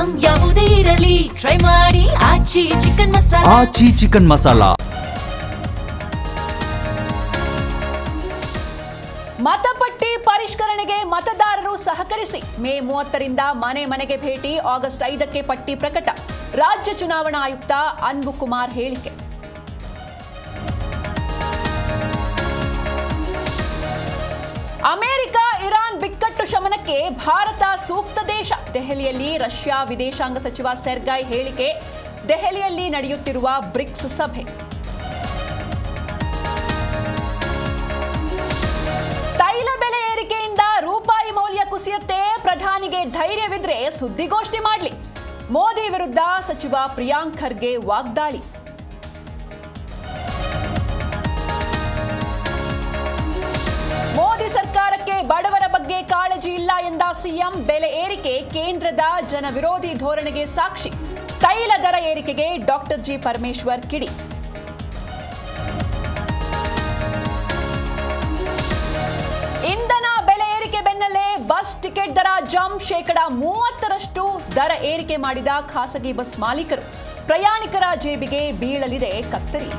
Item ಯಾವುದೇ ಇರಲಿ try ಮಾಡಿ ಆಚಿ ಚಿಕನ್ ಮಸಾಲಾ. ಆಚಿ ಚಿಕನ್ ಮಸಾಲಾ. ಮತಪಟ್ಟಿ ಪರಿಷ್ಕರಣೆಗೆ ಮತದಾರರು ಸಹಕರಿಸಿ. ಮೇ 30ರಿಂದ ಮನೆ ಮನೆಗೆ ಭೇಟಿ. ಆಗಸ್ಟ್ 5ಕ್ಕೆ ಪಟ್ಟಿ ಪ್ರಕಟ. ರಾಜ್ಯ ಚುನಾವಣಾ ಆಯುಕ್ತ ಅನ್ಬು ಕುಮಾರ್ ಹೇಳಿಕೆ. ಅಮೆರಿಕ ಇರಾನ್ ಬಿಕ್ಕಟ್ಟು ಶಮನಕ್ಕೆ ಭಾರತ ಸೂಕ್ತ ದೇಶ. ದೆಹಲಿಯಲ್ಲಿ ರಷ್ಯಾ ವಿದೇಶಾಂಗ ಸಚಿವ ಸೆರ್ಗೈ ಹೇಳಿಕೆ. ದೆಹಲಿಯಲ್ಲಿ ನಡೆಯುತ್ತಿರುವ ಬ್ರಿಕ್ಸ್ ಸಭೆ. ತೈಲ ಬೆಲೆ ಏರಿಕೆಯಿಂದ ರೂಪಾಯಿ ಮೌಲ್ಯ ಕುಸಿಯುತ್ತೆ. ಪ್ರಧಾನಿಗೆ ಧೈರ್ಯವಿದ್ರೆ ಸುದ್ದಿಗೋಷ್ಠಿ ಮಾಡಲಿ. ಮೋದಿ ವಿರುದ್ಧ ಸಚಿವ ಪ್ರಿಯಾಂಕ್ ಖರ್ಗೆ ವಾಗ್ದಾಳಿ. ಮೋದಿ ಸರ್ಕಾರಕ್ಕೆ ಬಡವರ ಬಗ್ಗೆ ಕಾಳಜಿ ಇಲ್ಲ ಎಂದ ಸಿಎಂ. ಬೆಲೆ ಏರಿಕೆ ಕೇಂದ್ರದ ಜನವಿರೋಧಿ ಧೋರಣೆಗೆ ಸಾಕ್ಷಿ. ತೈಲ ದರ ಏರಿಕೆಗೆ ಡಾಕ್ಟರ್ ಜಿ ಪರಮೇಶ್ವರ್ ಕಿಡಿ. ಇಂಧನ ಬೆಲೆ ಏರಿಕೆ ಬೆನ್ನಲ್ಲೇ ಬಸ್ ಟಿಕೆಟ್ ದರ ಜಂಪ್. 30% ದರ ಏರಿಕೆ ಮಾಡಿದ ಖಾಸಗಿ ಬಸ್ ಮಾಲೀಕರು. ಪ್ರಯಾಣಿಕರ ಜೇಬಿಗೆ ಬೀಳಲಿದೆ ಕತ್ತರಿ.